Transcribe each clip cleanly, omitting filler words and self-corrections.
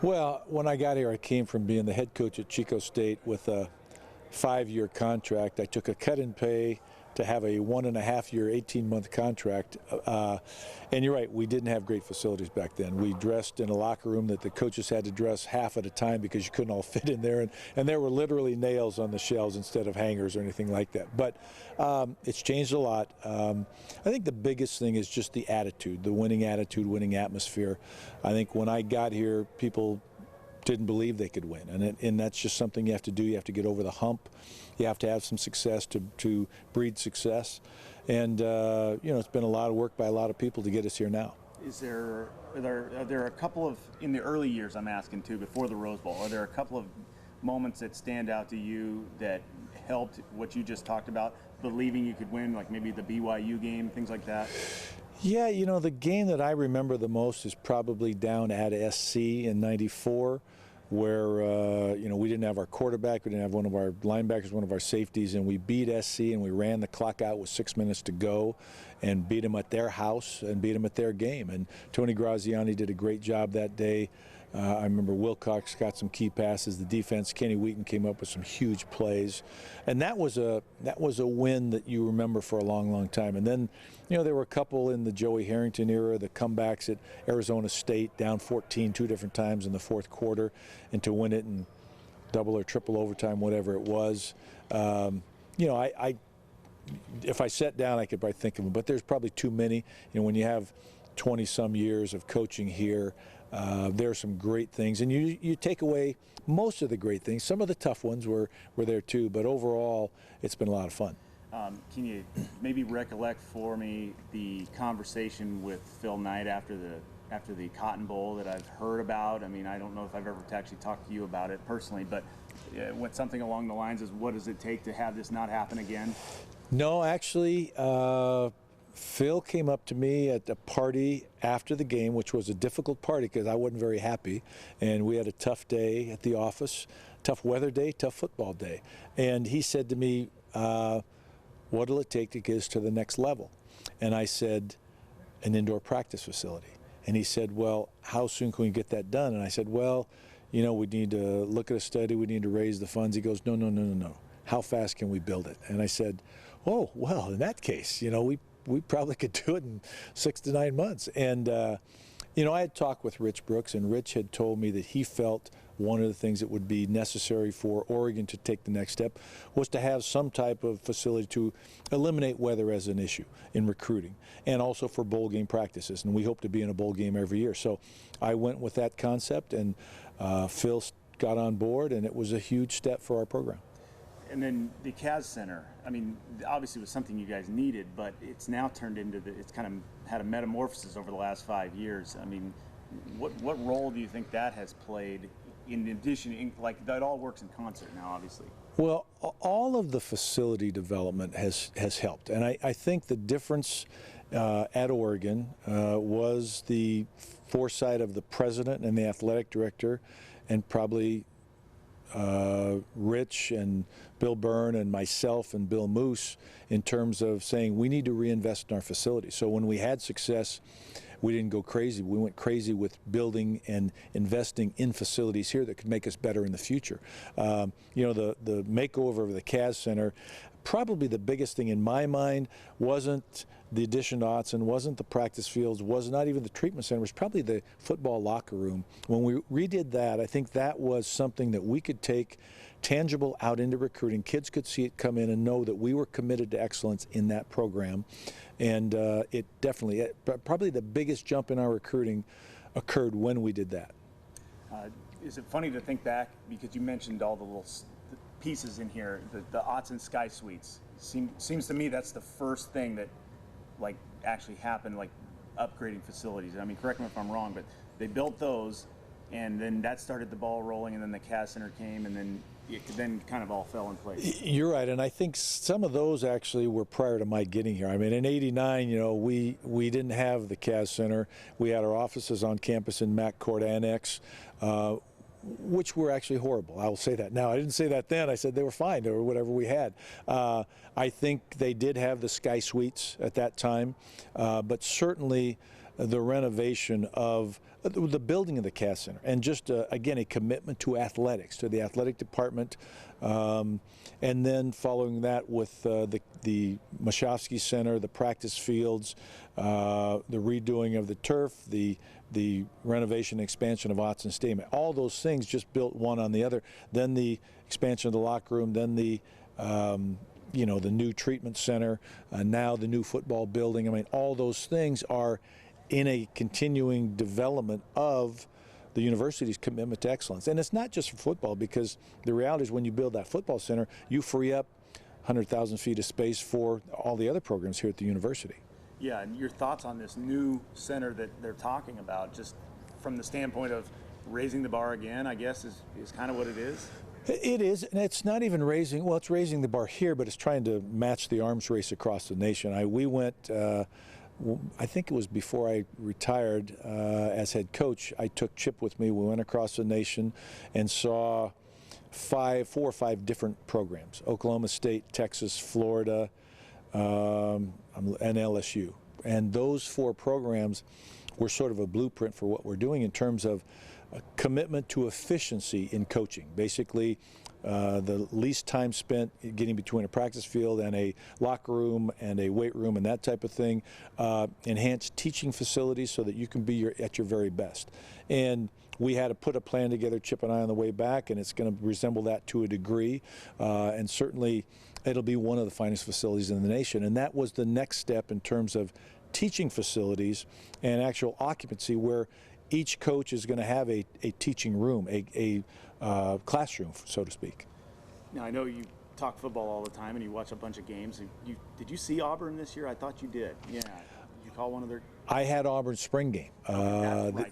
Well, when I got here, I came from being the head coach at Chico State with a 5-year contract. I took a cut in pay to have a 1.5-year, 18-month contract. And you're right, we didn't have great facilities back then. We dressed in a locker room that the coaches had to dress half at a time because you couldn't all fit in there. And there were literally nails on the shelves instead of hangers or anything like that. But it's changed a lot. I think the biggest thing is just the attitude, the winning attitude, winning atmosphere. I think when I got here, people didn't believe they could win, and that's just something you have to do. You have to get over the hump. You have to have some success to breed success, and you know, it's been a lot of work by a lot of people to get us here now. Are there a couple of, in the early years, I'm asking too, before the Rose Bowl, are there a couple of moments that stand out to you that helped what you just talked about, believing you could win, like maybe the BYU game, things like that? Yeah, you know, the game that I remember the most is probably down at SC in '94, where you know, we didn't have our quarterback, we didn't have one of our linebackers, one of our safeties, and we beat SC, and we ran the clock out with 6 minutes to go and beat them at their house and beat them at their game. And Tony Graziani did a great job that day. I remember Wilcox got some key passes. The defense, Kenny Wheaton, came up with some huge plays, and that was a win that you remember for a long, long time. And then, you know, there were a couple in the Joey Harrington era, the comebacks at Arizona State, down 14 two different times in the fourth quarter, and to win it in double or triple overtime, whatever it was. You know, if I sat down, I could probably think of them, but there's probably too many. You know, when you have 20-some years of coaching here, there are some great things, and you take away most of the great things. Some of the tough ones were there too, but overall, it's been a lot of fun. Can you maybe recollect for me the conversation with Phil Knight after the Cotton Bowl that I've heard about? I mean, I don't know if I've ever actually talked to you about it personally, but went something along the lines of, what does it take to have this not happen again? No, actually, Phil came up to me at a party after the game, which was a difficult party because I wasn't very happy, and we had a tough day at the office, tough weather day, tough football day. And he said to me, what'll it take to get us to the next level? And I said, an indoor practice facility. And he said, well, how soon can we get that done? And I said, well, you know, we need to look at a study, we need to raise the funds. He goes, no. How fast can we build it? And I said, oh, well, in that case, you know, we probably could do it in 6 to 9 months. And, you know, I had talked with Rich Brooks, and Rich had told me that he felt one of the things that would be necessary for Oregon to take the next step was to have some type of facility to eliminate weather as an issue in recruiting, and also for bowl game practices. And we hope to be in a bowl game every year. So I went with that concept, and Phil got on board, and it was a huge step for our program. And then the CAS Center, I mean, obviously it was something you guys needed, but it's now turned into it's kind of had a metamorphosis over the last 5 years. I mean, what role do you think that has played in addition, like that all works in concert now, obviously? Well, all of the facility development has helped, and I think the difference at Oregon was the foresight of the president and the athletic director, and probably Rich and Bill Byrne and myself and Bill Moose, in terms of saying we need to reinvest in our facilities. So when we had success, we didn't go crazy. We went crazy with building and investing in facilities here that could make us better in the future. You know, the makeover of the CAS Center, probably the biggest thing in my mind wasn't the addition to Autzen, wasn't the practice fields, was not even the treatment center, it was probably the football locker room. When we redid that, I think that was something that we could take tangible out into recruiting. Kids could see it come in and know that we were committed to excellence in that program. And it definitely, probably the biggest jump in our recruiting occurred when we did that. Is it funny to think back, because you mentioned all the little pieces in here, the Autzen Sky Suites. Seems to me that's the first thing that like actually happened, like upgrading facilities. I mean, correct me if I'm wrong, but they built those, and then that started the ball rolling, and then the CAS Center came, and then it then kind of all fell in place. You're right, and I think some of those actually were prior to my getting here. I mean, in '89, you know, we didn't have the CAS Center. We had our offices on campus in Mac Court Annex, which were actually horrible. I will say that now. I didn't say that then. I said they were fine, or whatever we had. I think they did have the Sky Suites at that time, but certainly the renovation of the building of the CAS Center, and just again a commitment to athletics, to the athletic department, and then following that with the Mashofsky Center, the practice fields, the redoing of the turf, the renovation and expansion of Autzen Stadium. All those things just built one on the other. Then the expansion of the locker room, then the the new treatment center, now the new football building. I mean, all those things are in a continuing development of the university's commitment to excellence. And it's not just for football, because the reality is when you build that football center, you free up 100,000 feet of space for all the other programs here at the university. Yeah, and your thoughts on this new center that they're talking about, just from the standpoint of raising the bar again, I guess, is kind of what it is? It is, and it's not even raising, well, it's raising the bar here, but it's trying to match the arms race across the nation. We went, I think it was before I retired as head coach, I took Chip with me. We went across the nation and saw 4 or 5 different programs: Oklahoma State, Texas, Florida, and LSU. And those 4 programs were sort of a blueprint for what we're doing in terms of a commitment to efficiency in coaching. Basically, the least time spent getting between a practice field and a locker room and a weight room and that type of thing. Enhanced teaching facilities so that you can be at your very best. And we had to put a plan together, Chip and I, on the way back, and it's going to resemble that to a degree. And certainly it'll be one of the finest facilities in the nation. And that was the next step in terms of teaching facilities and actual occupancy, where each coach is going to have a teaching room, a classroom, so to speak. Now, I know you talk football all the time and you watch a bunch of games. Did you see Auburn this year? I thought you did. Yeah. Did you call one of their... I had Auburn's spring game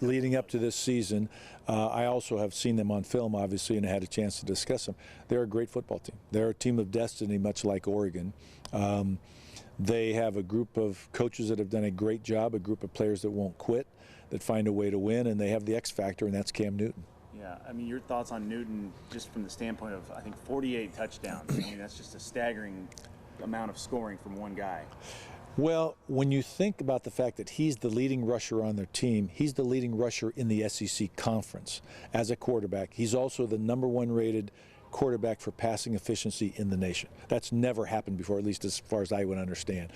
leading up to this season. I also have seen them on film, obviously, and had a chance to discuss them. They're a great football team. They're a team of destiny, much like Oregon. They have a group of coaches that have done a great job, a group of players that won't quit, that find a way to win, and they have the X factor, and that's Cam Newton. Yeah, I mean, your thoughts on Newton, just from the standpoint of, I think, 48 touchdowns. I mean, that's just a staggering amount of scoring from one guy. Well, when you think about the fact that he's the leading rusher on their team, he's the leading rusher in the SEC conference as a quarterback. He's also the #1 rated quarterback for passing efficiency in the nation. That's never happened before, at least as far as I would understand.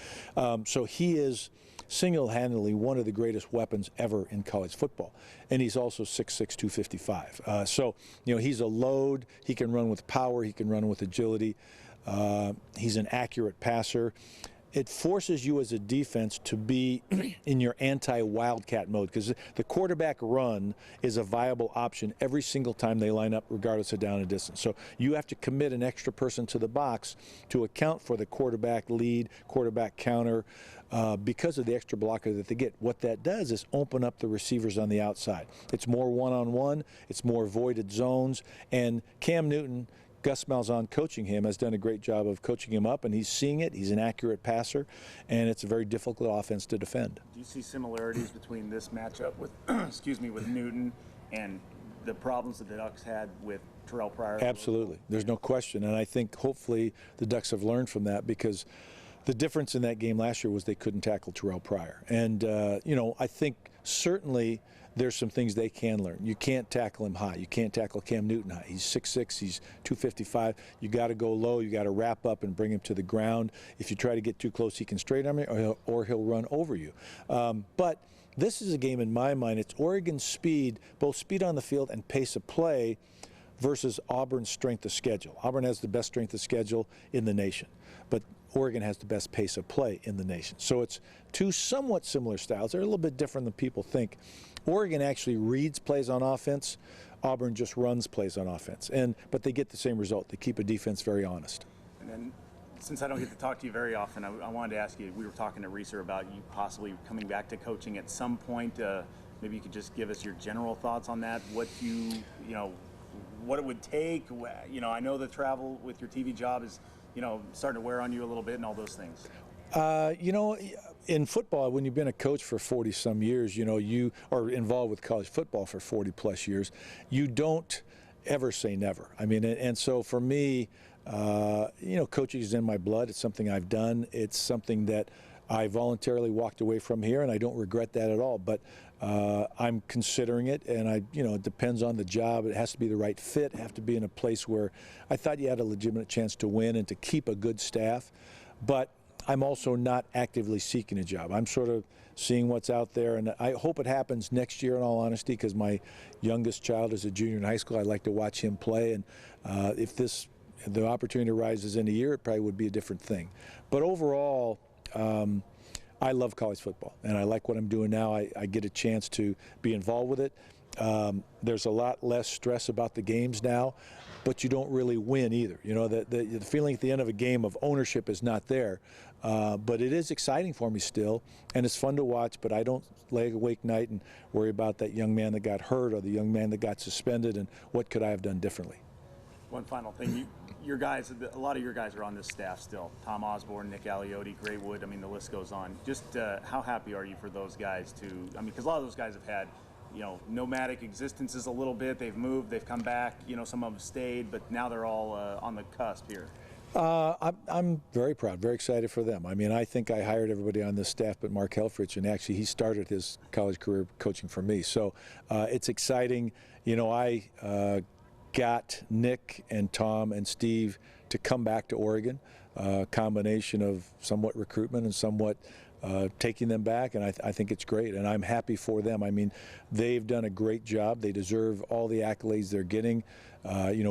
So he is single-handedly one of the greatest weapons ever in college football. And he's also 6'6", 255. So, he's a load. He can run with power. He can run with agility. He's an accurate passer. It forces you as a defense to be in your anti-wildcat mode, because the quarterback run is a viable option every single time they line up, regardless of down and distance. So you have to commit an extra person to the box to account for the quarterback lead, quarterback counter, because of the extra blocker that they get. What that does is open up the receivers on the outside. It's more one-on-one, it's more voided zones, and Cam Newton, Gus Malzahn coaching him, has done a great job of coaching him up, and he's seeing it. He's an accurate passer, and it's a very difficult offense to defend. Do you see similarities between this matchup with, with Newton and the problems that the Ducks had with Terrell Pryor? Absolutely. There's no question, and I think hopefully the Ducks have learned from that, because the difference in that game last year was they couldn't tackle Terrell Pryor. And, I think certainly there's some things they can learn. You can't tackle him high. You can't tackle Cam Newton high. He's 6'6", he's 255. You got to go low. You got to wrap up and bring him to the ground. If you try to get too close, he can straight arm you, or he'll run over you. But this is a game, in my mind, it's Oregon's speed, both speed on the field and pace of play, versus Auburn's strength of schedule. Auburn has the best strength of schedule in the nation, but Oregon has the best pace of play in the nation. So it's two somewhat similar styles. They're a little bit different than people think. Oregon actually reads plays on offense. Auburn just runs plays on offense. But they get the same result. They keep a defense very honest. And then, since I don't get to talk to you very often, I wanted to ask you, we were talking to Reeser about you possibly coming back to coaching at some point. Maybe you could just give us your general thoughts on that, what what it would take. I know the travel with your TV job is, starting to wear on you a little bit and all those things. In football, when you've been a coach for 40-some years, you are involved with college football for 40-plus years, you don't ever say never. I mean, and so for me, coaching is in my blood. It's something I've done. It's something that I voluntarily walked away from here, and I don't regret that at all. But I'm considering it, and it depends on the job. It has to be the right fit. Have to be in a place where I thought you had a legitimate chance to win and to keep a good staff. But I'm also not actively seeking a job. I'm sort of seeing what's out there, and I hope it happens next year, in all honesty, because my youngest child is a junior in high school. I'd like to watch him play, and if the opportunity arises in a year, it probably would be a different thing. But overall, I love college football, and I like what I'm doing now. I get a chance to be involved with it. There's a lot less stress about the games now, but you don't really win either. The feeling at the end of a game of ownership is not there, but it is exciting for me still, and it's fun to watch, but I don't lay awake night and worry about that young man that got hurt or the young man that got suspended and what could I have done differently. One final thing, your guys, a lot of your guys are on this staff still. Tom Osborne, Nick Aliotti, Gray Wood, I mean, the list goes on. Just how happy are you for those guys because a lot of those guys have had, nomadic existences a little bit. They've moved, they've come back, some of them stayed, but now they're all on the cusp here. I'm very proud, very excited for them. I mean, I think I hired everybody on this staff but Mark Helfrich, and actually he started his college career coaching for me. So it's exciting. I got Nick and Tom and Steve to come back to Oregon, a combination of somewhat recruitment and somewhat taking them back, and I think it's great, and I'm happy for them. I mean, they've done a great job. They deserve all the accolades they're getting.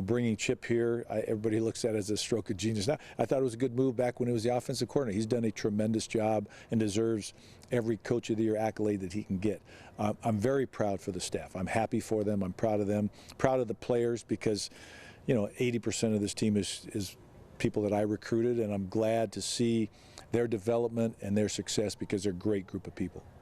Bringing Chip here, everybody looks at it as a stroke of genius. Now, I thought it was a good move back when he was the offensive coordinator. He's done a tremendous job and deserves every Coach of the Year accolade that he can get. I'm very proud for the staff. I'm happy for them. I'm proud of them. Proud of the players because, 80% of this team is people that I recruited, and I'm glad to see their development and their success because they're a great group of people.